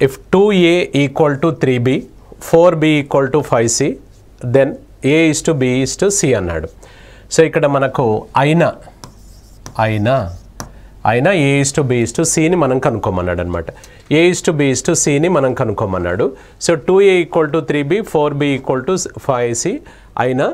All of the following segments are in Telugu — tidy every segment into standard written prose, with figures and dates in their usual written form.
if 2a equal to 3b, 4b equal to 5c, then a is to b is to c అన్నాడు. సో ఇక్కడ మనకు అయినా a is to b is to c ని మనం కనుక్కోమన్నాడు అనమాట. a is to b is to c ని మనం కనుక్కోమన్నాడు. So 2a equal to 3b, 4b equal to 5c అయినా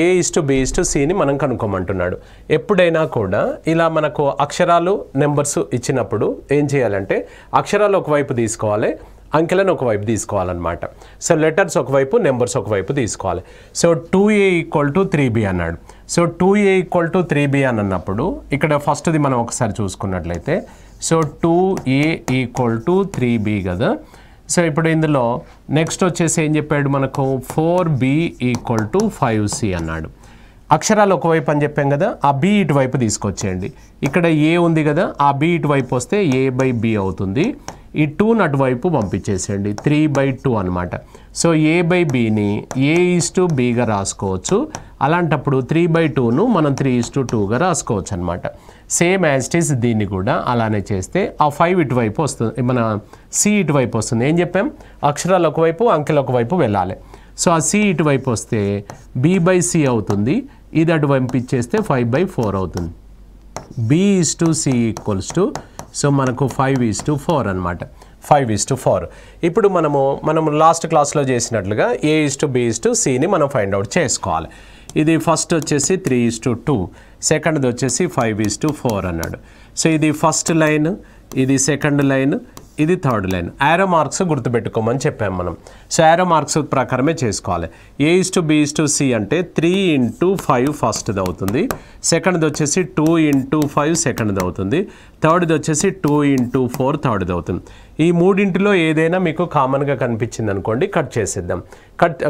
a is to b is to c ని మనం కనుక్కోమంటున్నాడు. ఎప్పుడైనా కూడా ఇలా మనకు అక్షరాలు నెంబర్స్ ఇచ్చినప్పుడు ఏం చేయాలంటే అక్షరాలు ఒకవైపు తీసుకోవాలి, అంకెలను ఒకవైపు తీసుకోవాలన్నమాట. సో లెటర్స్ ఒకవైపు, నెంబర్స్ ఒకవైపు తీసుకోవాలి. So 2a equal to 3b అన్నాడు. So 2a equal to 3b అని అన్నప్పుడు ఇక్కడ ఫస్ట్ది మనం ఒకసారి చూసుకున్నట్లయితే so 2a equal to 3b కదా. సో ఇప్పుడు ఇందులో నెక్స్ట్ వచ్చేసి ఏం చెప్పాడు మనకు 4b ఈక్వల్ టు 5c అన్నాడు. అక్షరాలు ఒకవైపు అని చెప్పాం కదా, ఆ b ఇటువైపు తీసుకొచ్చేయండి. ఇక్కడ a ఉంది కదా, ఆ b ఇటువైపు వస్తే a/b అవుతుంది. ఈ 2 అటువైపు పంపించేసేయండి, 3/2 అనమాట. సో a/bని a:b గా రాసుకోవచ్చు. అలాంటప్పుడు 3/2ను మనం 3:2గా రాసుకోవచ్చు అనమాట. సేమ్ యాజ్ ఇట్ ఈస్ దీన్ని కూడా అలానే చేస్తే ఆ 5 ఇటువైపు వస్తుంది, మన c ఇటువైపు వస్తుంది. ఏం చెప్పాం, అక్షరాలు ఒకవైపు అంకెలు ఒకవైపు వెళ్ళాలి. సో ఆ c ఇటువైపు వస్తే b/c అవుతుంది, ఇది అటువైపు ఇచ్చేస్తే 5/4 అవుతుంది. b:c ఈక్వల్స్ టు సో మనకు 5:4 అనమాట. 5:4. ఇప్పుడు మనము లాస్ట్ క్లాస్లో చేసినట్లుగా a:b:c మనం ఫైండ్ అవుట్ చేసుకోవాలి. ఇది ఫస్ట్ వచ్చేసి 3:2, సెకండ్ది వచ్చేసి 5:4 అన్నాడు. సో ఇది ఫస్ట్ లైన్, ఇది సెకండ్ లైన్, ఇది థర్డ్ లైన్. యారో మార్క్స్ గుర్తుపెట్టుకోమని చెప్పాము మనం. సో యారో మార్క్స్ ప్రకారమే చేసుకోవాలి. a:b:c అంటే 3 × 5 ఫస్ట్ది అవుతుంది, సెకండ్ది వచ్చేసి 2 × 5 సెకండ్ది అవుతుంది, థర్డ్ది వచ్చేసి 2 × 4 థర్డ్ది అవుతుంది. ఈ మూడింటిలో ఏదైనా మీకు కామన్గా కనిపించింది అనుకోండి, కట్ చేసేద్దాం.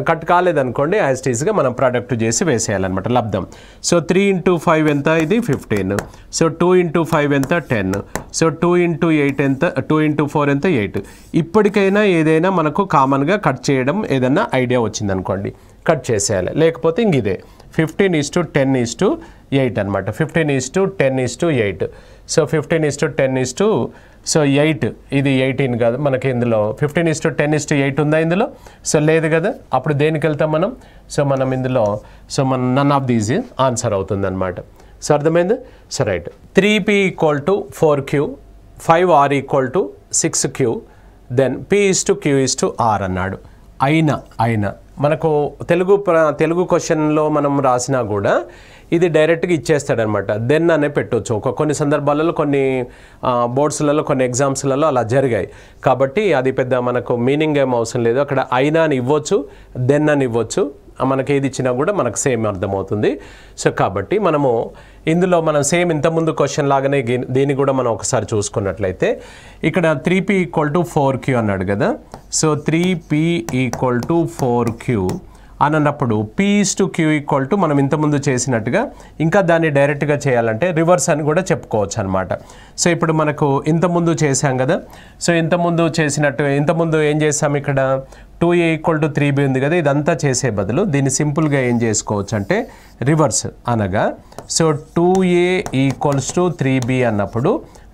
కట్ కాలేదనుకోండి యాజ్ ఇట్ ఈస్గా మనం ప్రొడక్ట్ చేసి వేసేయాలన్నమాట, లబ్ధం. సో 3 × 5 ఎంత, ఇది 15. సో 2 × 5 ఎంత, 10. సో 2 × 8 ఎంత, 2 × 4 ఎంత, 8. ఇప్పటికైనా ఏదైనా మనకు కామన్గా కట్ చేయడం ఏదైనా ఐడియా వచ్చిందనుకోండి, కట్ చేసేయాలి. లేకపోతే ఇంక ఇదే 15:10:8 అనమాట. 15:10:8. సో 15:10 సో 8, ఇది 18 కాదు మనకి ఇందులో. 15:10:8 ఉందా ఇందులో? సో లేదు కదా, అప్పుడు దేనికి వెళ్తాం మనం? సో మనం ఇందులో నన్ ఆఫ్ దీస్ ఆన్సర్ అవుతుంది అనమాట. సో అర్థమైంది? So right. 3p = 4q, 5r = 6q, then p:/q:r అన్నాడు. అయినా మనకు తెలుగు క్వశ్చన్లో మనం రాసినా కూడా ఇది డైరెక్ట్గా ఇచ్చేస్తాడనమాట. దెన్ అనే పెట్టవచ్చు. కొన్ని సందర్భాలలో కొన్ని బోర్డ్స్లలో కొన్ని ఎగ్జామ్స్లలో అలా జరిగాయి. కాబట్టి అది పెద్ద మనకు మీనింగ్ ఏం అవసరం లేదు. అక్కడ అయినా అని ఇవ్వచ్చు, దెన్ అని ఇవ్వచ్చు. మనకి ఏది ఇచ్చినా కూడా మనకు సేమ్ అర్థమవుతుంది. సో కాబట్టి మనం సేమ్ ఇంతకుముందు క్వశ్చన్ లాగానే దీన్ని కూడా మనం ఒకసారి చూసుకున్నట్లయితే ఇక్కడ 3p = 4q అన్నాడు కదా. సో 3p = 4q అని అన్నప్పుడు p:/q = మనం ఇంతకుముందు చేసినట్టుగా ఇంకా దాన్ని డైరెక్ట్గా చేయాలంటే రివర్స్ అని కూడా చెప్పుకోవచ్చు అనమాట. సో ఇప్పుడు మనకు ఇంతకుముందు చేసాం కదా. సో ఇంతకుముందు ఏం చేసాం, ఇక్కడ 2a = 3b ఉంది కదా. ఇదంతా చేసే బదులు దీన్ని సింపుల్గా ఏం చేసుకోవచ్చు అంటే రివర్స్ అనగా సో 2a = 3b అన్నప్పుడు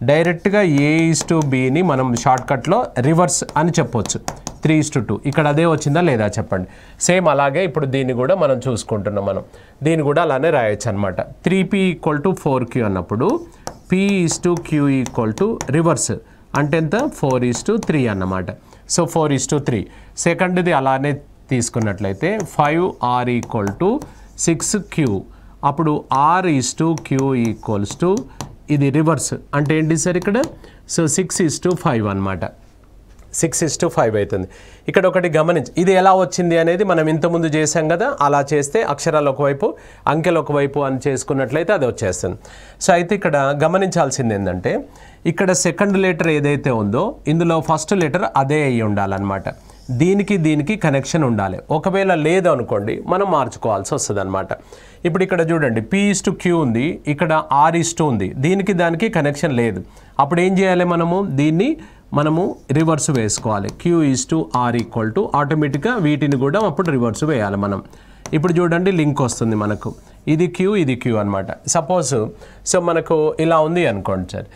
డైరెక్ట్గా a:/bని మనం షార్ట్కట్లో రివర్స్ అని చెప్పొచ్చు. 3:2 ఇక్కడ అదే వచ్చిందా లేదా చెప్పండి. సేమ్ అలాగే ఇప్పుడు దీన్ని కూడా మనం చూసుకుంటున్నాం. దీన్ని కూడా అలానే రాయొచ్చు అనమాట. 3p = 4q అన్నప్పుడు p:/q = రివర్స్ అంటే ఎంత, 4:3 అన్నమాట. సో 4:3. సెకండ్ది అలానే తీసుకున్నట్లయితే 5r = 6q, అప్పుడు r:/q = ఇది రివర్స్ అంటే ఏంటి సార్ ఇక్కడ? సో 6:5 అనమాట. 6:5 అవుతుంది. ఇక్కడ ఒకటి గమనించి ఇది ఎలా వచ్చింది అనేది మనం ఇంతకుముందు చేసాం కదా. అలా చేస్తే అక్షరాలు ఒకవైపు అంకెలు ఒకవైపు అని చేసుకున్నట్లయితే అది వచ్చేస్తుంది. సో అయితే ఇక్కడ గమనించాల్సింది ఏంటంటే ఇక్కడ సెకండ్ లెటర్ ఏదైతే ఉందో ఇందులో ఫస్ట్ లెటర్ అదే అయ్యి ఉండాలన్నమాట. దీనికి కనెక్షన్ ఉండాలి. ఒకవేళ లేదు అనుకోండి మనం మార్చుకోవాల్సి వస్తుంది అనమాట. ఇప్పుడు ఇక్కడ చూడండి p:/q ఉంది, ఇక్కడ r:/2 ఉంది, దానికి కనెక్షన్ లేదు. అప్పుడు ఏం చేయాలి, మనము రివర్స్ వేసుకోవాలి. q:/r ఆటోమేటిక్గా వీటిని కూడా అప్పుడు రివర్స్ వేయాలి మనం. ఇప్పుడు చూడండి లింక్ వస్తుంది మనకు, ఇది q అనమాట. సపోజ్ సో మనకు ఇలా ఉంది అనుకోండి సార్.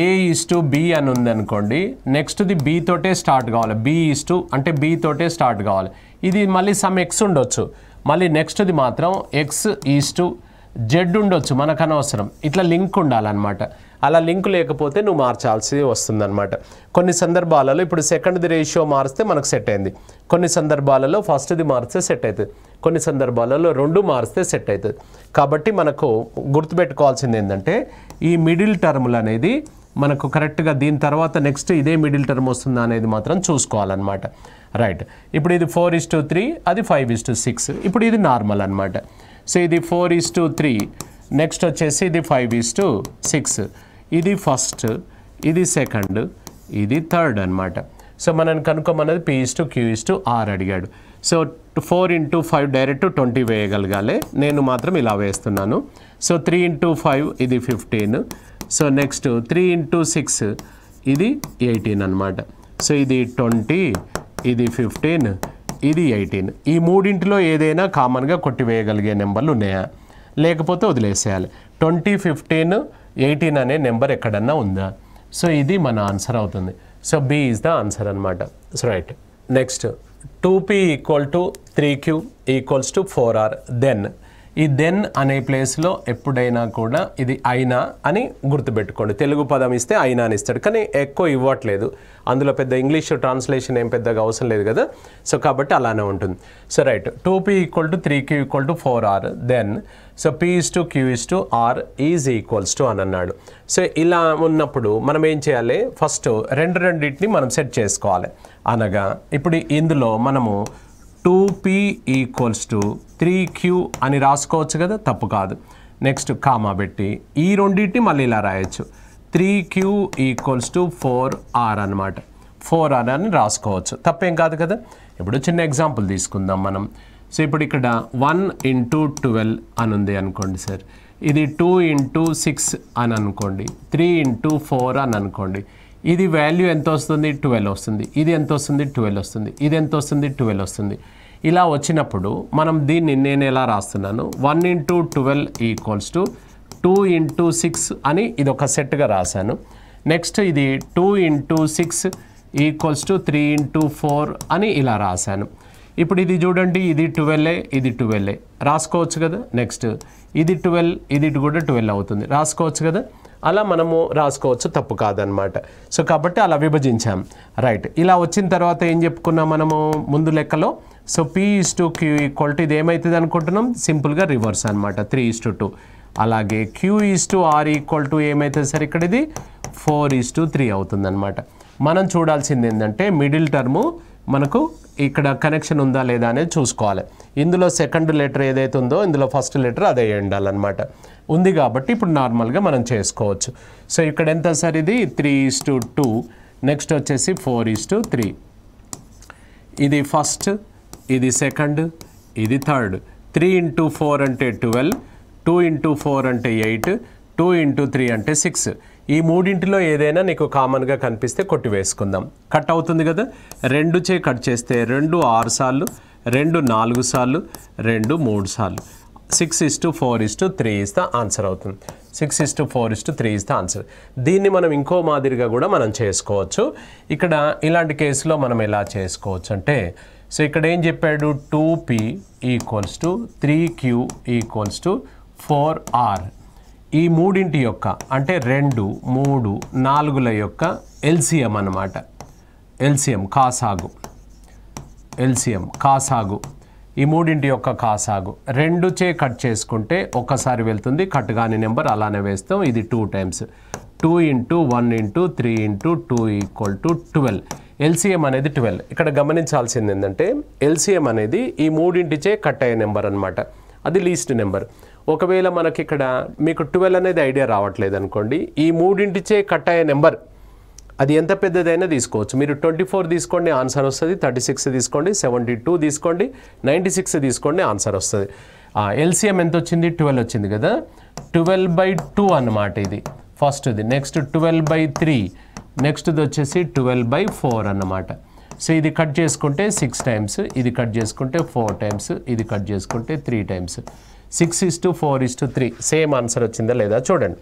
A:B అని ఉంది అనుకోండి, నెక్స్ట్ది B తోటే స్టార్ట్ కావాలి. అంటే B తోటే స్టార్ట్ కావాలి. ఇది మళ్ళీ సమ్ X ఉండొచ్చు, మళ్ళీ నెక్స్ట్ది మాత్రం X:Z ఉండొచ్చు, మనకు అనవసరం. ఇట్లా లింక్ ఉండాలన్నమాట. అలా లింక్ లేకపోతే నువ్వు మార్చాల్సి వస్తుందన్నమాట. కొన్ని సందర్భాలలో ఇప్పుడు సెకండ్ది రేషియో మారిస్తే మనకు సెట్ అయింది, కొన్ని సందర్భాలలో ఫస్ట్ది మారిస్తే సెట్ అవుతుంది, కొన్ని సందర్భాలలో రెండు మారిస్తే సెట్ అవుతుంది. కాబట్టి మనకు గుర్తుపెట్టుకోవాల్సింది ఏంటంటే ఈ మిడిల్ టర్ములు అనేది మనకు కరెక్ట్గా దీని తర్వాత నెక్స్ట్ ఇదే మిడిల్ టర్మ్ వస్తుందా అనేది మాత్రం చూసుకోవాలన్నమాట. రైట్, ఇప్పుడు ఇది 4:3, అది 5:6. ఇప్పుడు ఇది నార్మల్ అనమాట. సో ఇది 4:3, నెక్స్ట్ వచ్చేసి ఇది 5:6. ఇది ఫస్ట్, ఇది సెకండ్, ఇది థర్డ్ అనమాట. సో మనం కనుక్కోమన్నది P:Q:R అడిగాడు. సో 4 × 5 డైరెక్ట్ 20 వేయగలగాలి, నేను మాత్రం ఇలా వేస్తున్నాను. సో 3 × 5 ఇది 15. సో నెక్స్ట్ 3 × 6 ఇది 18 అనమాట. సో ఇది 20, ఇది 15, ఇది 18. ఈ మూడింటిలో ఏదైనా కామన్గా కొట్టివేయగలిగే నెంబర్లు ఉన్నాయా, లేకపోతే వదిలేసేయాలి. 20, 15, 18 అనే నెంబర్ ఎక్కడన్నా ఉందా? సో ఇది మన ఆన్సర్ అవుతుంది. So B is the answer అనమాట. So right, next 2P = 3Q = 4R. Then ఈ దెన్ అనే ప్లేస్లో ఎప్పుడైనా కూడా ఇది అయినా అని గుర్తుపెట్టుకోండి. తెలుగు పదం ఇస్తే అయినా అని ఇస్తాడు, కానీ ఎక్కువ ఇవ్వట్లేదు. అందులో పెద్ద ఇంగ్లీష్ ట్రాన్స్లేషన్ ఏం పెద్దగా అవసరం లేదు కదా. సో కాబట్టి అలానే ఉంటుంది. So right, 2P = 3Q = 4R. Then so P:/Q:R is equals to అని అన్నాడు. సో ఇలా ఉన్నప్పుడు మనం ఏం చేయాలి, ఫస్ట్ రెండింటిని మనం సెట్ చేసుకోవాలి. అనగా ఇప్పుడు ఇందులో మనము 2P = 3Q అని రాసుకోవచ్చు కదా, తప్పు కాదు. నెక్స్ట్ కామా పెట్టి ఈ రెండింటిని మళ్ళీ ఇలా రాయొచ్చు. 3Q = 4R అనమాట. 4R అని రాసుకోవచ్చు, తప్పేం కాదు కదా. ఇప్పుడు చిన్న ఎగ్జాంపుల్ తీసుకుందాం మనం. సో ఇప్పుడు ఇక్కడ 1 × 12 అని ఉంది అనుకోండి సార్, ఇది 2 × 6 అని అనుకోండి, 3 × 4 అని అనుకోండి. ఇది వాల్యూ ఎంత వస్తుంది, 12 వస్తుంది. ఇది ఎంత వస్తుంది, 12 వస్తుంది. ఇది ఎంత వస్తుంది, 12 వస్తుంది. ఇలా వచ్చినప్పుడు మనం దీన్ని నేను ఎలా రాస్తున్నాను, 1 × 12 = 2 × 6 అని ఇది ఒక సెట్గా రాశాను. నెక్స్ట్ ఇది 2 × 6 = 3 × 4 అని ఇలా రాశాను. ఇప్పుడు ఇది చూడండి, ఇది 12, ఇది 12 రాసుకోవచ్చు కదా. నెక్స్ట్ ఇది 12, ఇది కూడా 12 అవుతుంది, రాసుకోవచ్చు కదా. అలా మనము రాసుకోవచ్చు, తప్పు కాదనమాట. సో కాబట్టి అలా విభజించాం. రైట్, ఇలా వచ్చిన తర్వాత ఏం చెప్పుకున్నాం మనము ముందు లెక్కలో. సో P:/Q = ఇది ఏమవుతుంది అనుకుంటున్నాం, సింపుల్గా రివర్స్ అనమాట, 3:2. అలాగే Q:/R = ఏమవుతుంది సార్, ఇక్కడ ఇది 4:3 అవుతుంది అనమాట. మనం చూడాల్సింది ఏంటంటే మిడిల్ టర్ము మనకు ఇక్కడ కనెక్షన్ ఉందా లేదా అనేది చూసుకోవాలి. ఇందులో సెకండ్ లెటర్ ఏదైతే ఉందో ఇందులో ఫస్ట్ లెటర్ అదే ఉండాలన్నమాట. ఉంది కాబట్టి ఇప్పుడు నార్మల్గా మనం చేసుకోవచ్చు. సో ఇక్కడ ఎంత సార్, ఇది 3:2, నెక్స్ట్ వచ్చేసి 4:3. ఇది ఫస్ట్, ఇది సెకండ్, ఇది థర్డ్. 3 × 4 అంటే 12, 2 × 4 అంటే 8, 2 × 3 అంటే 6. ఈ మూడింటిలో ఏదైనా నీకు కామన్గా కనిపిస్తే కొట్టి వేసుకుందాం. కట్ అవుతుంది కదా, 2 చే కట్ చేస్తే 2 6 సార్లు, 2 4 సార్లు, 2 3 సార్లు. 6:4:3 ఇస్ ద ఆన్సర్ అవుతుంది. 6:4:3 ఇస్ ద ఆన్సర్. దీన్ని మనం ఇంకో మాదిరిగా కూడా మనం చేసుకోవచ్చు. ఇక్కడ ఇలాంటి కేసులో మనం ఎలా చేసుకోవచ్చు అంటే, సో ఇక్కడ ఏం చెప్పాడు, 2P = 3Q = 4R. ఈ మూడింటి యొక్క అంటే 2, 3, 4ల యొక్క ఎల్సిఎం అన్నమాట. ఎల్సిఎం కాసాగు ఈ మూడింటి యొక్క కాసాగు 2 చే కట్ చేసుకుంటే ఒక్కసారి వెళ్తుంది, కట్ కాని నెంబర్ అలానే వేస్తాం. ఇది 2 టైమ్స్, 2 × 1 × 3 × 2 = 12. ఎల్సిఎం అనేది 12. ఇక్కడ గమనించాల్సింది ఏంటంటే ఎల్సిఎం అనేది ఈ మూడింటిచే కట్ అయ్యే నెంబర్ అనమాట, అది లీస్ట్ నెంబర్. ఒకవేళ మనకి ఇక్కడ మీకు 12 అనేది ఐడియా రావట్లేదు అనుకోండి, ఈ మూడింటిచే కట్ అయ్యే నెంబర్ అది ఎంత పెద్దదైనా తీసుకోవచ్చు. మీరు 24 తీసుకోండి, ఆన్సర్ వస్తుంది. 36 తీసుకోండి, 72 తీసుకోండి, 96 తీసుకోండి, ఆన్సర్ వస్తుంది. ఎల్సిఎం ఎంత వచ్చింది, 12 వచ్చింది కదా. 12/2 అన్నమాట ఇది ఫస్ట్ది. నెక్స్ట్ 12/3, నెక్స్ట్ది వచ్చేసి 12/4 అన్నమాట. సో ఇది కట్ చేసుకుంటే 6 టైమ్స్, ఇది కట్ చేసుకుంటే 4 టైమ్స్, ఇది కట్ చేసుకుంటే 3 టైమ్స్. 6:4:3 సేమ్ ఆన్సర్ వచ్చిందా లేదా చూడండి.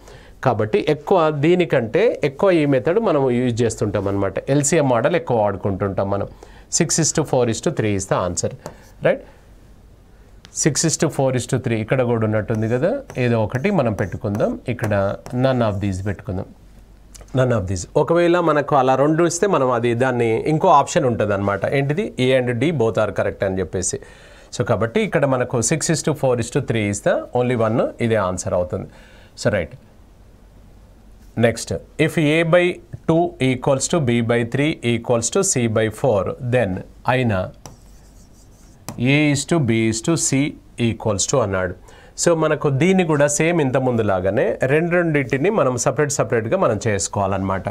కాబట్టి ఎక్కువ దీనికంటే ఎక్కువ ఈ మెథడ్ మనం యూజ్ చేస్తుంటాం అనమాట. ఎల్సిఎం మోడల్ ఎక్కువ వాడుకుంటుంటాం మనం. 6:4:3 ఇస్ ద ఆన్సర్, రైట్. 6:4:3 ఇక్కడ కూడా ఉన్నట్టుంది కదా, ఏదో ఒకటి మనం పెట్టుకుందాం. ఇక్కడ నన్ ఆఫ్ దీస్ పెట్టుకుందాం, నన్ ఆఫ్ దీస్. ఒకవేళ మనకు అలా 2 ఇస్తే మనం అది దాన్ని ఇంకో ఆప్షన్ ఉంటుంది అనమాట, ఏంటిది A and D both are correct అని చెప్పేసి. సో కాబట్టి ఇక్కడ మనకు 6:4:3 ఇస్ ద ఓన్లీ 1, ఇదే ఆన్సర్ అవుతుంది. So right. Next, if a/2 equals to b/3 equals to c/4 then అయినా a:b:c ఈక్వల్స్ టు అన్నాడు. సో మనకు దీన్ని కూడా సేమ్ ఇంత ముందు లాగానే రెండింటిని మనం సపరేట్గా మనం చేసుకోవాలన్నమాట.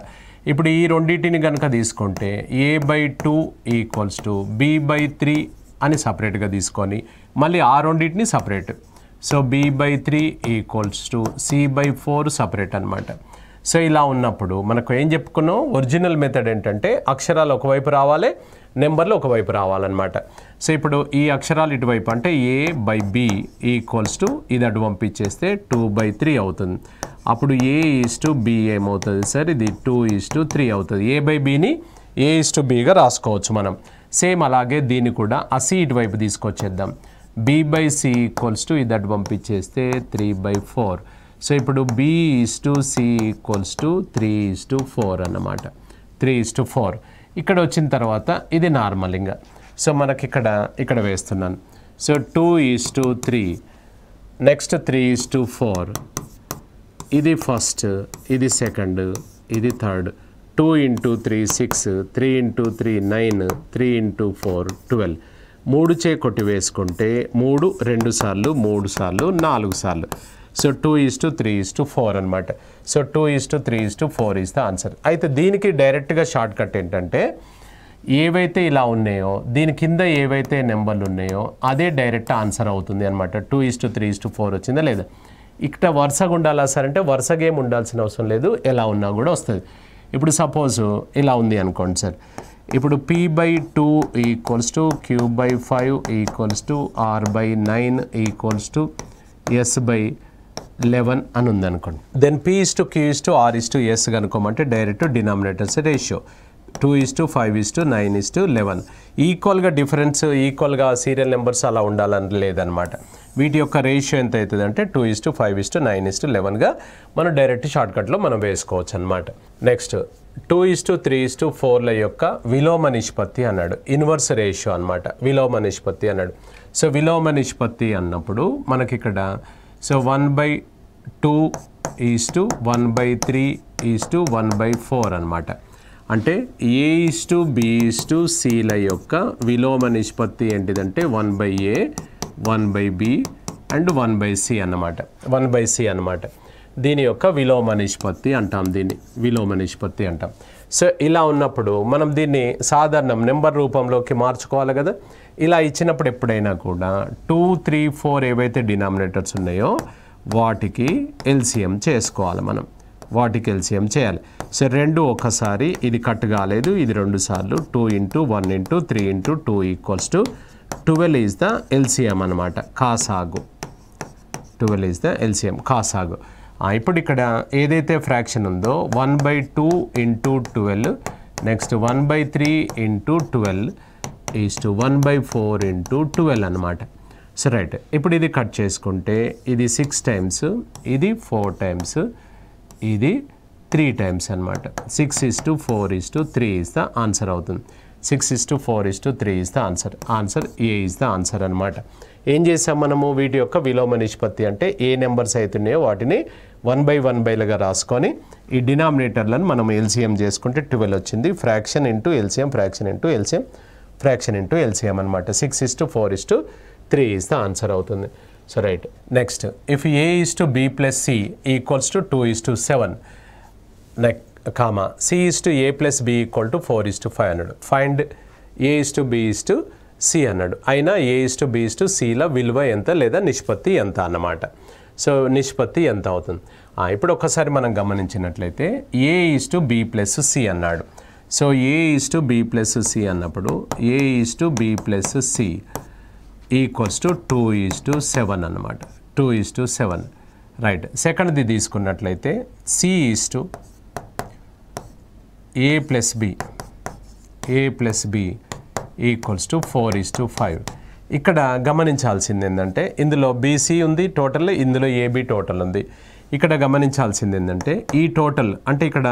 ఇప్పుడు ఈ రెండింటిని కనుక తీసుకుంటే a/2 ఈక్వల్స్ టు b/3 అని సపరేట్గా తీసుకొని మళ్ళీ ఆ రెండింటిని separate. So b/3 equals to c/4 separate అనమాట. సో ఇలా ఉన్నప్పుడు మనకు ఏం చెప్పుకున్నాం, ఒరిజినల్ మెథడ్ ఏంటంటే అక్షరాలు ఒకవైపు రావాలి, నెంబర్లు ఒకవైపు రావాలన్నమాట. సో ఇప్పుడు ఈ అక్షరాలు ఇటువైపు అంటే a/b ఈక్వల్స్ టు ఇది అటు పంపించేస్తే 2/3 అవుతుంది. అప్పుడు a:b ఏమవుతుంది సార్, ఇది 2:3 అవుతుంది. a/bని a:b రాసుకోవచ్చు మనం. సేమ్ అలాగే దీన్ని కూడా ఆ c ఇటువైపు తీసుకొచ్చేద్దాం. b/c ఈక్వల్స్ టు ఇది అటు పంపించేస్తే 3/4. సో ఇప్పుడు b:c ఈక్వల్స్ టు 3:4 అన్నమాట. 3:4 ఇక్కడ వచ్చిన తర్వాత ఇది నార్మల్ ఇంకా. సో మనకి ఇక్కడ వేస్తున్నాను. సో 2:3, నెక్స్ట్ 3:4, ఇది ఫస్ట్, ఇది సెకండ్, ఇది థర్డ్. 2 × 3 6, 3 × 3 9, 3 × 4 12. 3 చే కొట్టి వేసుకుంటే 3 2 సార్లు, 3 సార్లు, 4 సార్లు. సో 2:3:4 అనమాట. So 2:3:4 is the answer. అయితే దీనికి డైరెక్ట్గా షార్ట్ కట్ ఏంటంటే ఏవైతే ఇలా ఉన్నాయో దీని కింద ఏవైతే నెంబర్లు ఉన్నాయో అదే డైరెక్ట్ ఆన్సర్ అవుతుంది అనమాట. 2:3:4 వచ్చిందా లేదా. ఇక్కడ వరుసగా ఉండాలా సార్ అంటే వరుసగా ఏమి ఉండాల్సిన అవసరం లేదు, ఎలా ఉన్నా కూడా వస్తుంది. ఇప్పుడు సపోజ్ ఇలా ఉంది అనుకోండి సార్. ఇప్పుడు p/2 equals to q/5 equals to r/9 equals to s/11 అని ఉంది అనుకోండి. దెన్ p:/q: r:/s కనుక్కోమంటే డైరెక్ట్ డినామినేటర్స్ రేషియో 2:5:9:11. ఈక్వల్గా డిఫరెన్స్, ఈక్వల్గా సీరియల్ నెంబర్స్ అలా ఉండాలని లేదనమాట. వీటి యొక్క రేషియో ఎంత అవుతుంది అంటే 2:5:9:11గా మనం డైరెక్ట్ షార్ట్కట్లో మనం వేసుకోవచ్చు అనమాట. నెక్స్ట్ 2:3:4ల యొక్క విలోమ నిష్పత్తి అన్నాడు, ఇన్వర్స్ రేషియో అనమాట. విలోమ నిష్పత్తి అన్నాడు. సో విలోమ నిష్పత్తి అన్నప్పుడు మనకి ఇక్కడ సో 1/2:1/3:1/4 అనమాట. అంటే a:b:c యొక్క విలోమ నిష్పత్తి ఏంటిదంటే 1/a 1/b అండ్ 1/c అన్నమాట. 1/c అన్నమాట. దీని యొక్క విలోమ నిష్పత్తి అంటాం, దీన్ని విలోమ నిష్పత్తి అంటాం. సో ఇలా ఉన్నప్పుడు మనం దీన్ని సాధారణం నెంబర్ రూపంలోకి మార్చుకోవాలి కదా. ఇలా ఇచ్చినప్పుడు ఎప్పుడైనా కూడా 2, 3, 4 ఏవైతే డినామినేటర్స్ ఉన్నాయో వాటికి ఎల్సిఎం చేసుకోవాలి మనం, వాటికి ఎల్సిఎం చేయాలి. సో 2 ఒకసారి, ఇది కట్ కాలేదు, ఇది 2 సార్లు. 2 × 1 × 3 × 2 equals to 12 is the LCM అనమాట. కాసాగు 12 ఈజ్ ద ఎల్సిఎం కాసాగు. ఇప్పుడు ఇక్కడ ఏదైతే ఫ్రాక్షన్ ఉందో 1/2 × 12, నెక్స్ట్ 1/3 × 12 ఈజ్ టు 1/4 × 12 అనమాట. So right. ఇప్పుడు ఇది కట్ చేసుకుంటే ఇది 6 టైమ్స్, ఇది 4 టైమ్స్, ఇది 3 టైమ్స్ అనమాట. 6:4:3 ఈజ్ ద ఆన్సర్ అవుతుంది. 6:4:3 is the answer. Answer A is the answer అనమాట. ఏం చేసాం మనము, వీటి యొక్క విలోమ నిష్పత్తి అంటే ఏ నెంబర్స్ అవుతున్నాయో వాటిని 1/1/లుగా రాసుకొని ఈ డినామినేటర్లను మనం ఎల్సిఎం చేసుకుంటే 12 వచ్చింది. Fraction into LCM, fraction into LCM, fraction into LCM అనమాట. 6:4:3 ఈజ్ ద ఆన్సర్ అవుతుంది. So right. Next, if a:b+c equals to 2:7 comma c:a+b = 4:5 అన్నాడు. ఫైండ్ a:b:c అన్నాడు. అయినా a:b:cల విలువ ఎంత లేదా నిష్పత్తి ఎంత అన్నమాట. సో నిష్పత్తి ఎంత అవుతుంది. ఇప్పుడు ఒకసారి మనం గమనించినట్లయితే a:b+c అన్నాడు. సో a:b+c అన్నప్పుడు a:b+c ఈక్వల్స్ టు 2:7 అన్నమాట. 2:7 రైట్. సెకండ్ది తీసుకున్నట్లయితే C is to A plus B equals to 4:5. ఇక్కడ గమనించాల్సింది ఏంటంటే ఇందులో BC ఉంది టోటల్, ఇందులో AB టోటల్ ఉంది. ఇక్కడ గమనించాల్సింది ఏంటంటే ఈ టోటల్ అంటే ఇక్కడ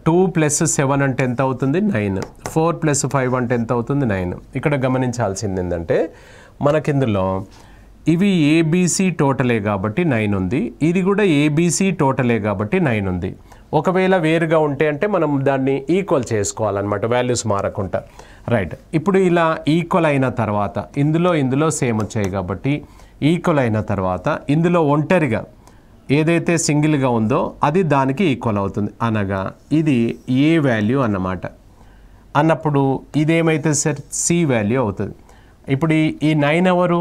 2 + 7 అంటే ఎంత అవుతుంది 9, 4 + 5 అంటే ఎంత అవుతుంది 9. ఇక్కడ గమనించాల్సింది ఏంటంటే మనకి ఇందులో ఇవి ABC టోటలే కాబట్టి 9 ఉంది, ఇది కూడా ABC టోటలే కాబట్టి 9 ఉంది. ఒకవేళ వేరుగా ఉంటే అంటే మనం దాన్ని ఈక్వల్ చేసుకోవాలన్నమాట, వాల్యూస్ మారకుండా. రైట్. ఇప్పుడు ఇలా ఈక్వల్ అయిన తర్వాత ఇందులో సేమ్ వచ్చాయి కాబట్టి ఈక్వల్ అయిన తర్వాత ఇందులో ఒంటరిగా ఏదైతే సింగిల్గా ఉందో అది దానికి ఈక్వల్ అవుతుంది, అనగా ఇది ఏ వాల్యూ అన్నమాట. అన్నప్పుడు ఇదేమైతే సార్ C వాల్యూ అవుతుంది. ఇప్పుడు ఈ 9 ఎవరు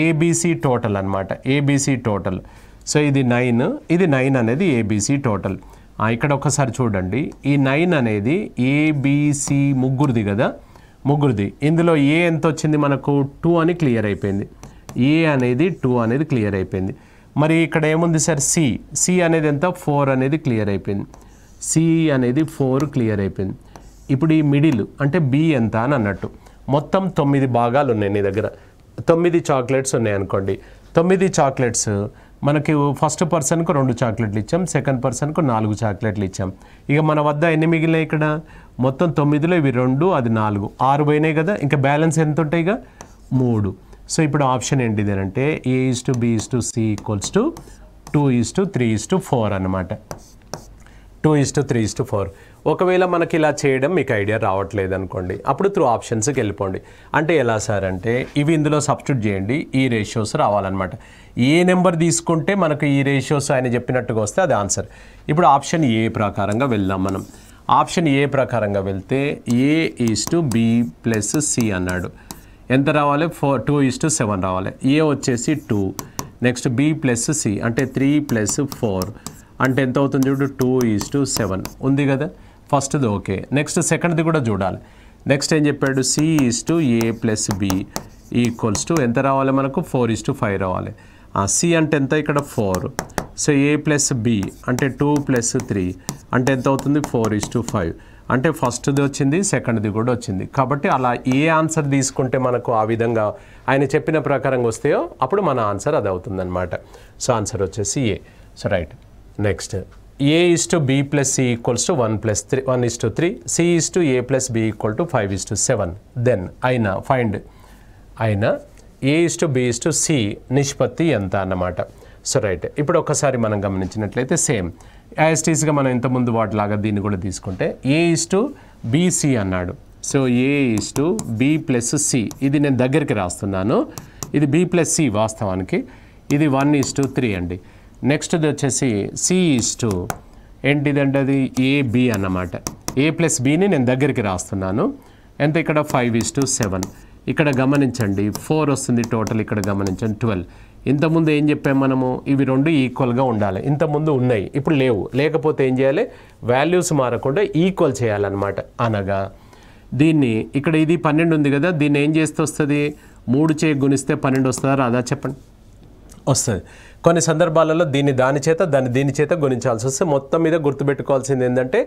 ABC టోటల్ అన్నమాట, ABC టోటల్. సో ఇది 9 అనేది ABC టోటల్. ఇక్కడ ఒకసారి చూడండి, ఈ 9 అనేది ABC ముగ్గురిది కదా, ముగ్గురిది. ఇందులో A ఎంత వచ్చింది మనకు 2 అని క్లియర్ అయిపోయింది, A అనేది 2 అనేది క్లియర్ అయిపోయింది. మరి ఇక్కడ ఏముంది సార్ C అనేది ఎంత 4 అనేది క్లియర్ అయిపోయింది, C అనేది 4 క్లియర్ అయిపోయింది. ఇప్పుడు ఈ మిడిల్ అంటే B ఎంత అని అన్నట్టు. మొత్తం 9 భాగాలు ఉన్నాయి నీ దగ్గర, 9 చాక్లెట్స్ ఉన్నాయి అనుకోండి. 9 చాక్లెట్స్ మనకి ఫస్ట్ పర్సన్కు 2 చాక్లెట్లు ఇచ్చాం, సెకండ్ పర్సన్కు 4 చాక్లెట్లు ఇచ్చాం. ఇక మన వద్ద ఎన్ని మిగిలినాయి ఇక్కడ మొత్తం 9లో ఇవి 2 అది 4, 6 పోయినాయి కదా. ఇంకా బ్యాలెన్స్ ఎంత ఉంటాయి ఇక 3. సో ఇప్పుడు ఆప్షన్ ఏంటిది అంటే A:B:C ఈక్వల్స్ టు 2:3:4 అన్నమాట, 2:3:4. ఒకవేళ మనకి ఇలా చేయడం మీకు ఐడియా రావట్లేదు అనుకోండి, అప్పుడు త్రూ ఆప్షన్స్కి వెళ్ళిపోండి. అంటే ఎలా సార్ అంటే ఇవి ఇందులో సబ్స్టిట్యూట్ చేయండి, ఈ రేషియోస్ రావాలన్నమాట. ఏ నెంబర్ తీసుకుంటే మనకు ఈ రేషియోస్ ఆయన చెప్పినట్టుగా వస్తే అది ఆన్సర్. ఇప్పుడు ఆప్షన్ ఏ ప్రకారంగా వెళ్దాం మనం. ఆప్షన్ ఏ ప్రకారంగా వెళ్తే A:B+C అన్నాడు. ఎంత రావాలి 2:7 రావాలి. ఏ వచ్చేసి 2, నెక్స్ట్ B+C అంటే 3+4 అంటే ఎంత అవుతుంది చూడు 2:7 ఉంది కదా. ఫస్ట్ది ఓకే. నెక్స్ట్ సెకండ్ది కూడా చూడాలి. నెక్స్ట్ ఏం చెప్పాడు C:A+B ఈక్వల్స్ టు ఎంత రావాలి మనకు 4:5 రావాలి. C అంటే ఎంత ఇక్కడ 4, సో A+B అంటే 2+3 అంటే ఎంత అవుతుంది 4:5 అంటే ఫస్ట్ది వచ్చింది, సెకండ్ది కూడా వచ్చింది. కాబట్టి అలా ఏ ఆన్సర్ తీసుకుంటే మనకు ఆ విధంగా ఆయన చెప్పిన ప్రకారంగా వస్తాయో అప్పుడు మన ఆన్సర్ అది అవుతుంది అనమాట. సో ఆన్సర్ వచ్చేసి A. So right. Next A:B+C equals to 1:3, C:A+B equal to 5:7. Then find A:B:C నిష్పత్తి ఎంత అన్నమాట. So right. ఇప్పుడు ఒకసారి మనం గమనించినట్లయితే సేమ్ యాస్టీస్గా మనం ఇంతకుముందు వాటిలాగా దీన్ని కూడా తీసుకుంటే A:BC అన్నాడు. సో A:B+C ఇది నేను దగ్గరికి రాస్తున్నాను, ఇది B+C వాస్తవానికి ఇది 1:3 అండి. నెక్స్ట్ది వచ్చేసి C ఏంటిదంటే అది AB అన్నమాట. A+Bని నేను దగ్గరికి రాస్తున్నాను. ఎంత ఇక్కడ 5:7. ఇక్కడ గమనించండి 4 వస్తుంది టోటల్, ఇక్కడ గమనించండి 12. ఇంతకుముందు ఏం చెప్పాము మనము ఇవి 2 ఈక్వల్గా ఉండాలి, ఇంతకుముందు ఉన్నాయి ఇప్పుడు లేవు. లేకపోతే ఏం చేయాలి వాల్యూస్ మారకుండా ఈక్వల్ చేయాలన్నమాట. అనగా దీన్ని ఇక్కడ ఇది 12 ఉంది కదా, దీన్ని ఏం చేస్తే వస్తుంది 3 చే గుణిస్తే 12 వస్తుందా రాదా చెప్పండి, వస్తుంది. కొన్ని సందర్భాలలో దీని చేత గుణించాల్సి వస్తే మొత్తం మీద గుర్తుపెట్టుకోవాల్సింది ఏంటంటే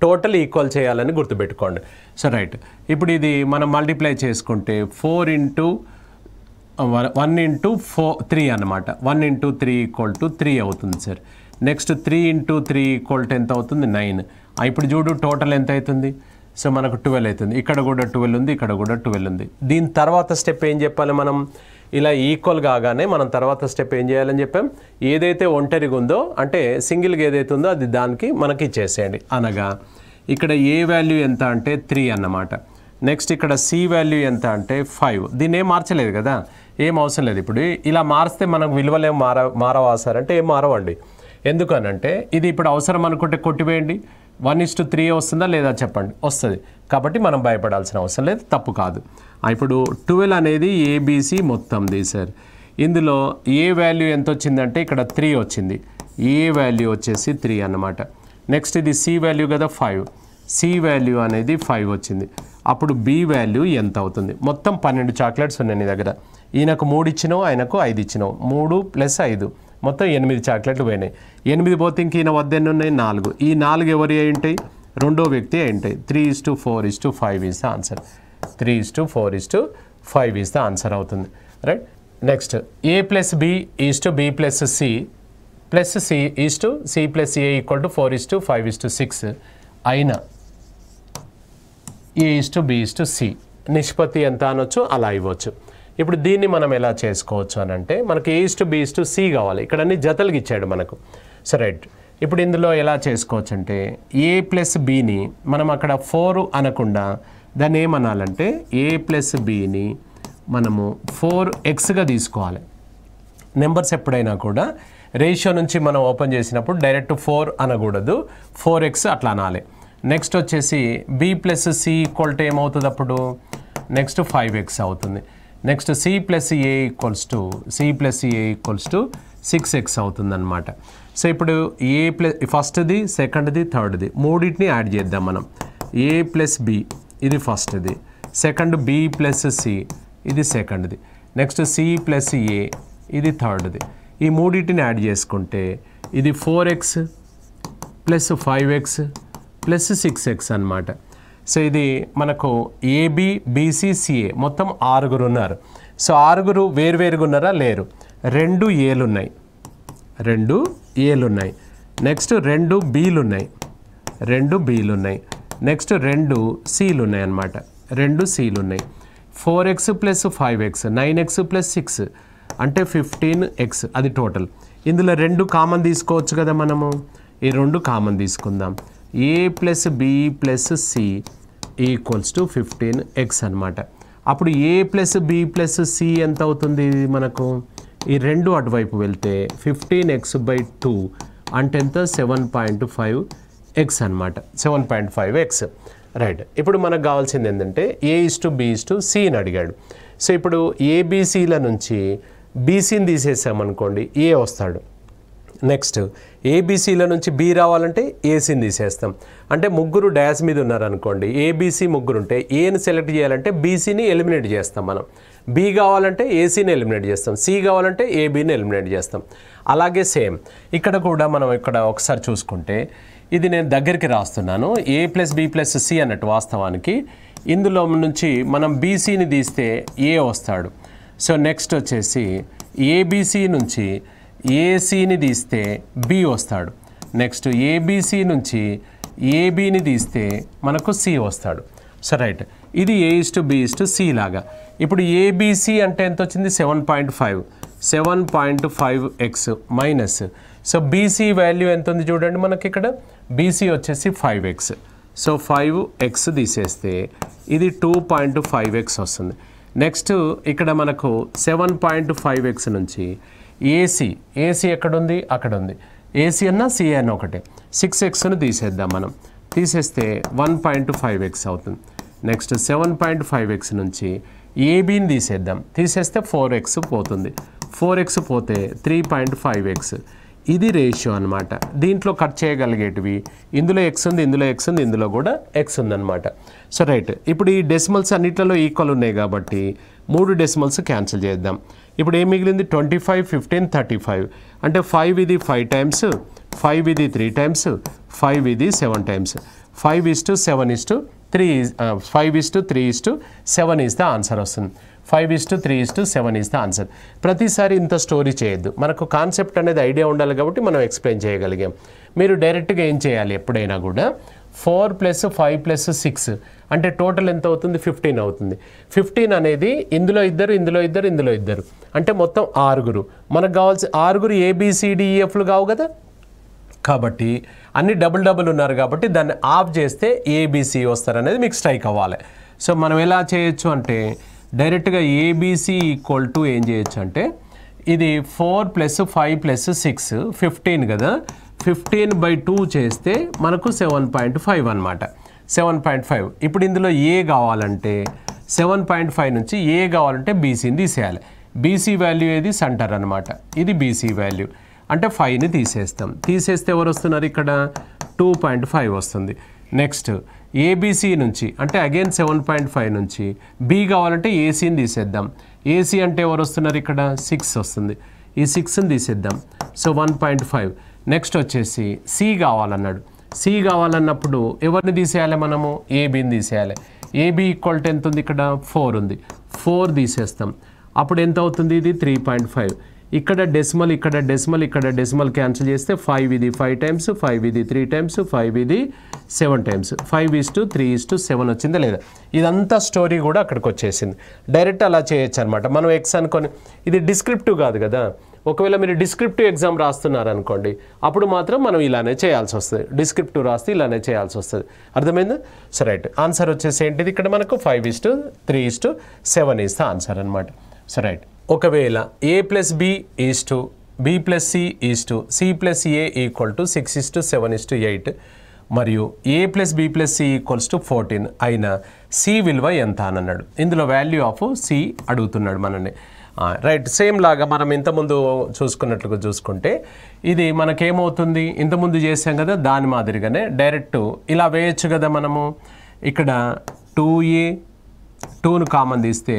టోటల్ ఈక్వల్ చేయాలని గుర్తుపెట్టుకోండి. So right. ఇప్పుడు ఇది మనం మల్టిప్లై చేసుకుంటే 1 × 3 అన్నమాట. 1 × 3 = 3 అవుతుంది సార్. నెక్స్ట్ 3 × 3 = ఎంత అవుతుంది 9. ఇప్పుడు చూడు టోటల్ ఎంత అవుతుంది, సో మనకు 12 అవుతుంది. ఇక్కడ కూడా 12 ఉంది, ఇక్కడ కూడా 12 ఉంది. దీని తర్వాత స్టెప్ ఏం చెప్పాలి మనం, ఇలా ఈక్వల్ కాగానే మనం తర్వాత స్టెప్ ఏం చేయాలని చెప్పాం, ఏదైతే ఒంటరిగా ఉందో అంటే సింగిల్గా ఏదైతే ఉందో అది దానికి మనకి ఇచ్చేసేయండి. అనగా ఇక్కడ ఏ వాల్యూ ఎంత అంటే 3 అన్నమాట. నెక్స్ట్ ఇక్కడ C వాల్యూ ఎంత అంటే 5. దీన్ని ఏం మార్చలేదు కదా, ఏం అవసరం లేదు. ఇప్పుడు ఇలా మారిస్తే మనకు విలువలు ఏం మారవా సార్ అంటే ఏం మారవండి. ఎందుకనంటే ఇది ఇప్పుడు అవసరం అనుకుంటే కొట్టివేయండి, 1:3 వస్తుందా లేదా చెప్పండి, వస్తుంది. కాబట్టి మనం భయపడాల్సిన అవసరం లేదు, తప్పు కాదు. ఇప్పుడు 12 అనేది ABC మొత్తంది సార్. ఇందులో ఏ వాల్యూ ఎంత వచ్చిందంటే ఇక్కడ 3 వచ్చింది, ఏ వాల్యూ వచ్చేసి 3 అన్నమాట. నెక్స్ట్ ఇది C వాల్యూ కదా 5, C వాల్యూ అనేది 5 వచ్చింది. అప్పుడు B వాల్యూ ఎంత అవుతుంది, మొత్తం 12 చాక్లెట్స్ ఉన్నాయి నీ దగ్గర. ఈయనకు 3 ఇచ్చినావు, ఆయనకు 5 ఇచ్చినావు, 3 + 5 మొత్తం 8 చాక్లెట్లు పోయినాయి. 8 పోతే ఇంక ఈయన వద్ద ఎన్ని ఉన్నాయి? 4. ఈ 4 ఎవరి అయి ఉంటాయి? రెండో వ్యక్తి అయి ఉంటాయి. 3:4:5 is the answer. 3:4:5 is the answer అవుతుంది. Right. Next A + B = B + C + C = C + A = 4:5:6 అయినా A = B = C నిష్పత్తి ఎంత అనొచ్చు, అలా ఇవ్వచ్చు. ఇప్పుడు దీన్ని మనం ఎలా చేసుకోవచ్చు అని అంటే మనకి A = B = C కావాలి. ఇక్కడ అన్ని జతలుగా ఇచ్చాడు మనకు. So right. ఇప్పుడు ఇందులో ఎలా చేసుకోవచ్చు అంటే A + Bని మనం అక్కడ 4 అనకుండా దాన్ని ఏమనాలంటే A + Bని మనము 4xగా తీసుకోవాలి. నెంబర్స్ ఎప్పుడైనా కూడా రేషియో నుంచి మనం ఓపెన్ చేసినప్పుడు డైరెక్ట్ 4 అనకూడదు, 4x అట్లా అనాలి. నెక్స్ట్ వచ్చేసి B + C = ఏమవుతుంది అప్పుడు? నెక్స్ట్ 5x అవుతుంది. నెక్స్ట్ C + A = 6x అవుతుంది అనమాట. సో ఇప్పుడు ఫస్ట్ది, సెకండ్ది, థర్డ్ది మూడింటిని యాడ్ చేద్దాం మనం. A + B ఇది ఫస్ట్ది, సెకండ్ B + C ఇది సెకండ్ది, నెక్స్ట్ C + A ఇది థర్డ్ది. ఈ మూడింటిని యాడ్ చేసుకుంటే ఇది 4x + 5x + 6x అనమాట. సో ఇది మనకు AB BC CA మొత్తం 6 ఉన్నారు. సో 6 వేరువేరుగా ఉన్నారా? లేరు. 2 Aలు ఉన్నాయి, 2 Aలు ఉన్నాయి. నెక్స్ట్ 2 Bలు ఉన్నాయి, 2 Bలు ఉన్నాయి. నెక్స్ట్ 2 Cలు ఉన్నాయి అన్నమాట, 2 Cలు ఉన్నాయి. 4x + 5x 9x + 6 అంటే 15x అది టోటల్. ఇందులో 2 కామన్ తీసుకోవచ్చు కదా మనము. ఈ 2 కామన్ తీసుకుందాం. A + B + C = 15x అనమాట. అప్పుడు A + B + C ఎంత అవుతుంది మనకు? ఈ 2 అటువైపు వెళ్తే 15x/2 అంటే ఎంత? 7.5x అనమాట. 7.5x. రైట్. ఇప్పుడు మనకు కావాల్సింది ఏంటంటే A = B = C అని అడిగాడు. సో ఇప్పుడు ABCల నుంచి BCని తీసేసామనుకోండి, A వస్తాడు. నెక్స్ట్ ABCల నుంచి B రావాలంటే ACని తీసేస్తాం. అంటే ముగ్గురు డాష్ మీద ఉన్నారనుకోండి, ABC ముగ్గురు ఉంటే Aని సెలెక్ట్ చేయాలంటే BCని ఎలిమినేట్ చేస్తాం మనం. B కావాలంటే ACని ఎలిమినేట్ చేస్తాం, C కావాలంటే ABని ఎలిమినేట్ చేస్తాం. అలాగే సేమ్ ఇక్కడ కూడా మనం ఇక్కడ ఒకసారి చూసుకుంటే ఇది నేను దగ్గరికి రాస్తున్నాను. A + B + C అన్నట్టు వాస్తవానికి ఇందులో నుంచి మనం BCని తీస్తే A వస్తాడు. సో నెక్స్ట్ వచ్చేసి ABC నుంచి ACని తీస్తే B వస్తాడు. నెక్స్ట్ ABC నుంచి ABని తీస్తే మనకు C వస్తాడు. So right. ఇది A = B = C లాగా. ఇప్పుడు ABC అంటే ఎంత వచ్చింది? 7.5. 7.5x minus. So BC value ఎంత ఉంది చూడండి మనకి ఇక్కడ. BC వచ్చేసి 5x. సో 5x తీసేస్తే ఇది 2.5x వస్తుంది. నెక్స్ట్ ఇక్కడ మనకు 7.5x నుంచి AC ఎక్కడుంది? అక్కడ ఉంది. AC అన్నా C అన్న ఒకటే. 6xను తీసేద్దాం మనం. తీసేస్తే 1.5x అవుతుంది. నెక్స్ట్ 7.5x నుంచి ABని తీసేద్దాం. తీసేస్తే 4x పోతుంది. 4x పోతే 3.5x. ఇది రేషియో అనమాట. దీంట్లో కట్ చేయగలిగేటివి ఇందులో x ఉంది, ఇందులో x ఉంది, ఇందులో కూడా x ఉందన్నమాట. So right. ఇప్పుడు ఈ డెసిమల్స్ అన్నిట్లలో ఈక్వల్ ఉన్నాయి కాబట్టి 3 డెసిమల్స్ క్యాన్సిల్ చేద్దాం. ఇప్పుడు ఏం మిగిలింది? 25, 15, 35. అంటే 5 ఇది 5 టైమ్స్, 5 ఇది 3 టైమ్స్, 5 ఇది 7 టైమ్స్. 5:7:3 5:3:7 ఈజ్ ద ఆన్సర్ వస్తుంది. 5:3:7 ఈజ్ ద ఆన్సర్. ప్రతిసారి ఇంత స్టోరీ చేయొద్దు. మనకు కాన్సెప్ట్ అనేది ఐడియా ఉండాలి కాబట్టి మనం ఎక్స్ప్లెయిన్ చేయగలిగాం. మీరు డైరెక్ట్గా ఏం చేయాలి ఎప్పుడైనా కూడా 4 + 5 + 6 అంటే టోటల్ ఎంత అవుతుంది? 15 అవుతుంది. 15 అనేది ఇందులో ఇద్దరు, ఇందులో ఇద్దరు, ఇందులో ఇద్దరు అంటే మొత్తం 6. మనకు కావాల్సి 6 ABCDEFలు కావు కదా. కాబట్టి అన్ని డబుల్ ఉన్నారు కాబట్టి దాన్ని ఆఫ్ చేస్తే ABC వస్తారు అనేది మీకు స్ట్రైక్ అవ్వాలి. సో మనం ఎలా చేయొచ్చు అంటే డైరెక్ట్గా ABC = ఏం చేయొచ్చు అంటే ఇది 4 + 5 + 6 15 కదా. 15/2 చేస్తే మనకు 7.5 అనమాట. 7.5. ఇప్పుడు ఇందులో A కావాలంటే 7.5 నుంచి A కావాలంటే BCని తీసేయాలి. BC వాల్యూ ఏది? సెంటర్ అనమాట. ఇది BC వాల్యూ అంటే 5ని తీసేస్తాం. తీసేస్తే ఎవరు వస్తున్నారు ఇక్కడ? 2.5 వస్తుంది. నెక్స్ట్ ABC నుంచి అంటే అగైన్ 7.5 నుంచి B కావాలంటే ACని తీసేద్దాం. AC అంటే ఎవరు వస్తున్నారు ఇక్కడ? 6 వస్తుంది. ఈ 6ని తీసేద్దాం. సో 1.5. నెక్స్ట్ వచ్చేసి సి కావాలన్నాడు. సి కావాలన్నప్పుడు ఎవరిని తీసేయాలి మనము? ఏబీని తీసేయాలి. ఏబీ ఈక్వల్ టు ఎంత ఉంది ఇక్కడ? 4 ఉంది. 4 తీసేస్తాం. అప్పుడు ఎంత అవుతుంది? ఇది 3.5. ఇక్కడ డెసిమల్, ఇక్కడ డెసిమల్, ఇక్కడ డెసిమల్ క్యాన్సిల్ చేస్తే 5 ఇది 5 టైమ్స్, 5 ఇది 3 టైమ్స్, 5 ఇది 7 టైమ్స్. 5:3:7 వచ్చిందా లేదా? ఇదంతా స్టోరీ కూడా అక్కడికి వచ్చేసింది. డైరెక్ట్ అలా చేయొచ్చు అనమాట. మనం ఎక్స్ అనుకొని, ఇది డిస్క్రిప్టివ్ కాదు కదా. ఒకవేళ మీరు డిస్క్రిప్టివ్ ఎగ్జామ్ రాస్తున్నారనుకోండి, అప్పుడు మాత్రం మనం ఇలానే చేయాల్సి వస్తుంది. డిస్క్రిప్టివ్ రాస్తే ఇలానే చేయాల్సి వస్తుంది. అర్థమైందా? సో రైట్, ఆన్సర్ వచ్చేసి ఏంటిది ఇక్కడ మనకు 5:3:7 ఈస్ ద ఆన్సర్ అనమాట. సో రైట్, ఒకవేళ a + b = b + c = c + a = 6:7:8 మరియు a + b + c = 14 అయిన c విలువ ఎంత అని అన్నాడు. ఇందులో వాల్యూ ఆఫ్ c అడుగుతున్నాడు మనల్ని. రైట్, సేమ్ లాగా మనం ఇంతకుముందు చూసుకున్నట్లుగా చూసుకుంటే ఇది మనకేమవుతుంది? ఇంతకుముందు చేసాం కదా, దాని మాదిరిగానే డైరెక్ట్ ఇలా వేయచ్చు కదా మనము. ఇక్కడ 2a 2ను కామన్ తీస్తే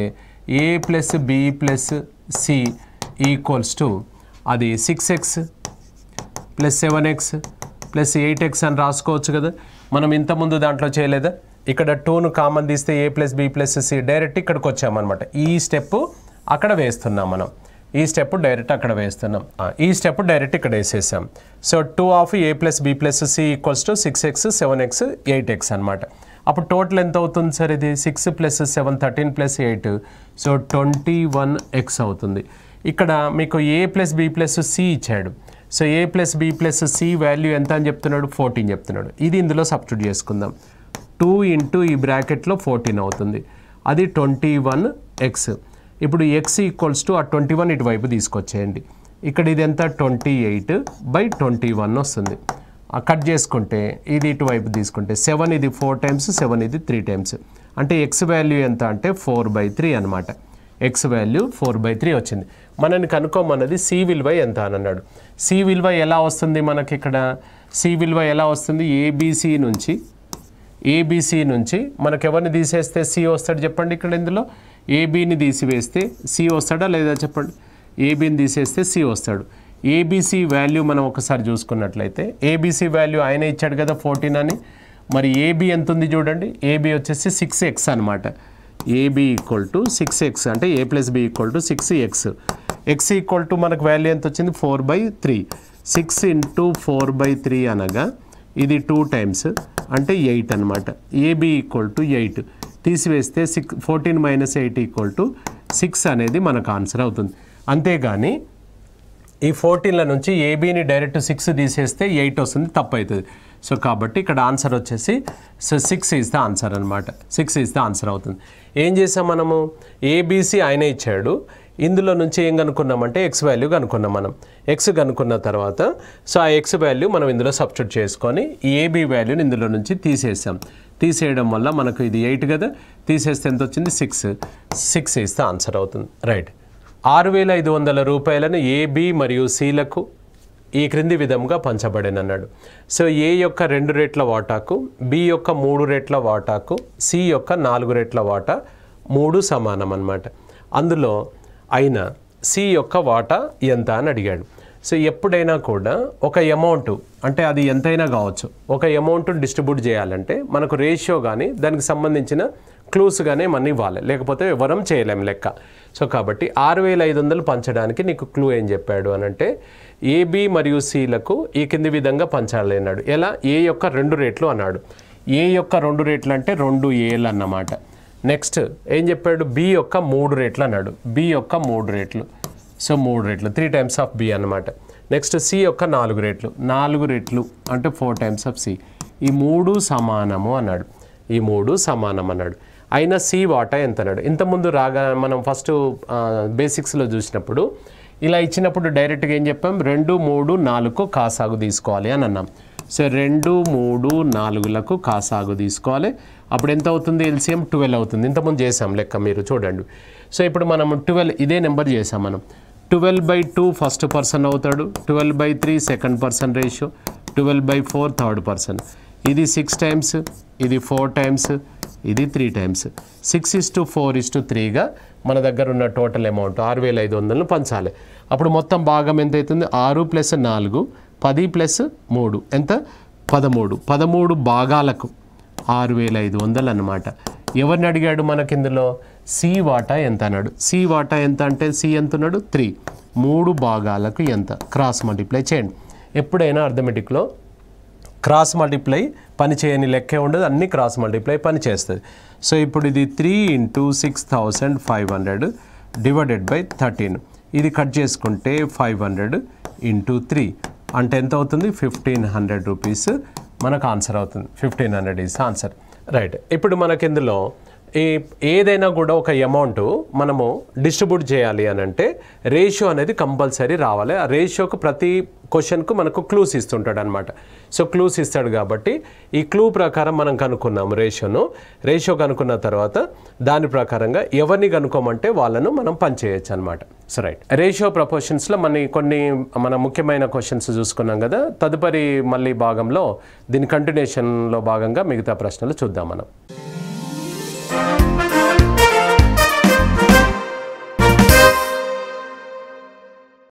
a + b + c = అది 6x + 7x + 8x అని రాసుకోవచ్చు కదా. మనం ఇంతకుముందు దాంట్లో చేయలేదా? ఇక్కడ 2ను కామన్ తీస్తే a + b + c డైరెక్ట్ ఇక్కడికి వచ్చామన్నమాట. ఈ స్టెప్ అక్కడ వేస్తున్నాం మనం. ఈ స్టెప్ డైరెక్ట్ అక్కడ వేస్తున్నాం. ఈ స్టెప్ డైరెక్ట్ ఇక్కడ వేసేసాం. So 2 of a + b + c = 6x 7x 8x అనమాట. అప్పుడు టోటల్ ఎంత అవుతుంది సార్? ఇది 6 + 7 13 + 8, సో 21x అవుతుంది. ఇక్కడ మీకు a + b + c ఇచ్చాడు. So a + b + c value ఎంత అని చెప్తున్నాడు? 14 చెప్తున్నాడు. ఇది ఇందులో సబ్స్టిట్యూట్ చేసుకుందాం. 2 ఇంటూ ఈ బ్రాకెట్లో 14 అవుతుంది. అది 21x. ఇప్పుడు x = ఆ 21 ఇటువైపు తీసుకొచ్చేయండి. ఇక్కడ ఇది ఎంత? 28/21 వస్తుంది. కట్ చేసుకుంటే ఇది ఇటువైపు తీసుకుంటే 7 ఇది 4 టైమ్స్, 7 ఇది 3 టైమ్స్. అంటే x వాల్యూ ఎంత అంటే 4/3 అనమాట. x వాల్యూ 4/3 వచ్చింది. మనని కనుక్కోమన్నది c విలువ ఎంత అని అన్నాడు. c విలువ ఎలా వస్తుంది మనకి ఇక్కడ? c విలువ ఎలా వస్తుంది? ఏబీసీ నుంచి మనకు ఎవరిని తీసేస్తే c వస్తాడు చెప్పండి. ఇక్కడ ఇందులో ఏబీని తీసివేస్తే c వస్తాడా లేదా చెప్పండి? ఏబీని తీసేస్తే c వస్తాడు. ఏబీసీ వాల్యూ మనం ఒకసారి చూసుకున్నట్లయితే ఏబీసీ వాల్యూ ఆయన ఇచ్చాడు కదా 14 అని. మరి ఏబీ ఎంత ఉంది చూడండి. ఏబీ వచ్చేసి 6x అనమాట. ఏబీ = 6x అంటే a + b = 6x. x = మనకు వాల్యూ ఎంత వచ్చింది? 4/3. 6 × 4/3 అనగా ఇది 2 టైమ్స్ అంటే 8 అనమాట. ఏబీ = 8 తీసివేస్తే 14 - 8 = 6 అనేది మనకు ఆన్సర్ అవుతుంది. అంతేగాని ఈ 14ల నుంచి ఏబీని డైరెక్ట్ 6 తీసేస్తే 8 వస్తుంది, తప్పు అవుతుంది. సో కాబట్టి ఇక్కడ ఆన్సర్ వచ్చేసి 6 ఈజ్ ద ఆన్సర్ అనమాట. 6 ఈజ్ ద ఆన్సర్ అవుతుంది. ఏం చేసాం మనము? ఏబీసీ ఆయన ఇచ్చాడు. ఇందులో నుంచి ఏం కనుక్కున్నామంటే x వాల్యూ కనుక్కున్నాం మనం. x కనుక్కున్న తర్వాత సో ఆ x వాల్యూ మనం ఇందులో సబ్స్టిట్యూట్ చేసుకొని ఈ ఏబీ వాల్యూని ఇందులో నుంచి తీసేసాం. తీసేయడం వల్ల మనకు ఇది 8 కదా, తీసేస్తే ఎంత వచ్చింది? 6 ఈజ్ ద ఆన్సర్ అవుతుంది. రైట్, 6,500 రూపాయలను ఏ, బి మరియు సిలకు ఈ క్రింది విధంగా పంచబడినన్నాడు. సో ఏ యొక్క 2 రెట్ల వాటాకు, బి యొక్క 3 రెట్ల వాటాకు, సి యొక్క 4 రెట్ల వాటా 3 సమానం అన్నమాట. అందులో అయిన సి యొక్క వాటా ఎంత అని అడిగాడు. సో ఎప్పుడైనా కూడా ఒక అమౌంట్ అంటే అది ఎంతైనా కావచ్చు, ఒక అమౌంట్ డిస్ట్రిబ్యూట్ చేయాలంటే మనకు రేషియో కానీ దానికి సంబంధించిన క్లూస్ కానీ మనం ఇవ్వాలి, లేకపోతే ఎవరం చేయలేం లెక్క. సో కాబట్టి 6,500 పంచడానికి నీకు క్లూ ఏం చెప్పాడు అని అంటే ఏబి మరియు సిలకు ఈ కింది విధంగా పంచాలి అన్నాడు. ఎలా? ఏ యొక్క 2 రేట్లు అన్నాడు. ఏ యొక్క 2 రేట్లు అంటే 2 ఏలు అన్నమాట. నెక్స్ట్ ఏం చెప్పాడు? బి యొక్క 3 రేట్లు అన్నాడు. బి యొక్క 3 రేట్లు, సో 3 రేట్లు 3 టైమ్స్ ఆఫ్ బి అన్నమాట. నెక్స్ట్ సి యొక్క 4 రేట్లు, 4 రేట్లు అంటే 4 టైమ్స్ ఆఫ్ సి. ఈ 3 సమానము అన్నాడు. ఈ 3 సమానం అన్నాడు. అయినా సి వాటా ఎంత అన్నాడు. ఇంతకుముందు రాగా మనం ఫస్ట్ బేసిక్స్లో చూసినప్పుడు ఇలా ఇచ్చినప్పుడు డైరెక్ట్గా ఏం చెప్పాం? 2, 3, 4 కాసాగు తీసుకోవాలి అని అన్నాం. సో 2, 3, 4లకు కాసాగు తీసుకోవాలి. అప్పుడు ఎంత అవుతుంది? ఎల్సిఎం 12 అవుతుంది. ఇంతకుముందు చేసాం లెక్క, మీరు చూడండి. సో ఇప్పుడు మనం 12 ఇదే నెంబర్ చేసాం మనం. 12/2 ఫస్ట్ పర్సన్ అవుతాడు, 12/3 second person ratio, 12/4 third person. ఇది 6 టైమ్స్, ఇది 4 టైమ్స్, ఇది 3 టైమ్స్ 6:4:3గా మన దగ్గర ఉన్న టోటల్ అమౌంట్ 6500ను పంచాలి. అప్పుడు మొత్తం భాగం ఎంత అవుతుంది? 6 + 4 10 + 3 ఎంత? 13. 13 భాగాలకు 6500 అన్నమాట. ఎవరిని అడిగాడు మనకి ఇందులో? సి వాటా ఎంత అన్నాడు. సి వాటా ఎంత అంటే సి ఎంత ఉన్నాడు? 3. 3 భాగాలకు ఎంత? క్రాస్ మల్టిప్లై చేయండి. ఎప్పుడైనా అర్థమెటిక్లో క్రాస్ మల్టిప్లై పని చేయని లెక్కే ఉండదు, అన్ని క్రాస్ మల్టిప్లై పని చేస్తుంది. సో ఇప్పుడు ఇది 3 × 6500 డివైడెడ్ బై 13. ఇది కట్ చేసుకుంటే 500 × 3 అంటే ఎంత అవుతుంది? 1500 రూపీస్ మనకు ఆన్సర్ అవుతుంది. 1500 ఈజ్ ఆన్సర్. రైట్. ఇప్పుడు మనకి ఇందులో ఏదైనా కూడా ఒక అమౌంట్ మనము డిస్ట్రిబ్యూట్ చేయాలి అని అంటే రేషియో అనేది కంపల్సరీ రావాలి. ఆ రేషియోకు ప్రతి క్వశ్చన్కు మనకు క్లూస్ ఇస్తుంటాడు అనమాట. సో క్లూస్ ఇస్తాడు కాబట్టి ఈ క్లూ ప్రకారం మనం కనుక్కున్నాము రేషియో కనుక్కున్న తర్వాత దాని ప్రకారంగా ఎవరిని కనుక్కోమంటే వాళ్ళను మనం పనిచేయచ్చు అనమాట. So right. రేషియో ప్రపోర్షన్స్లో మన ముఖ్యమైన క్వశ్చన్స్ చూసుకున్నాం కదా. తదుపరి మళ్ళీ భాగంలో దీని కంటిన్యూషన్లో భాగంగా మిగతా ప్రశ్నలు చూద్దాం మనం.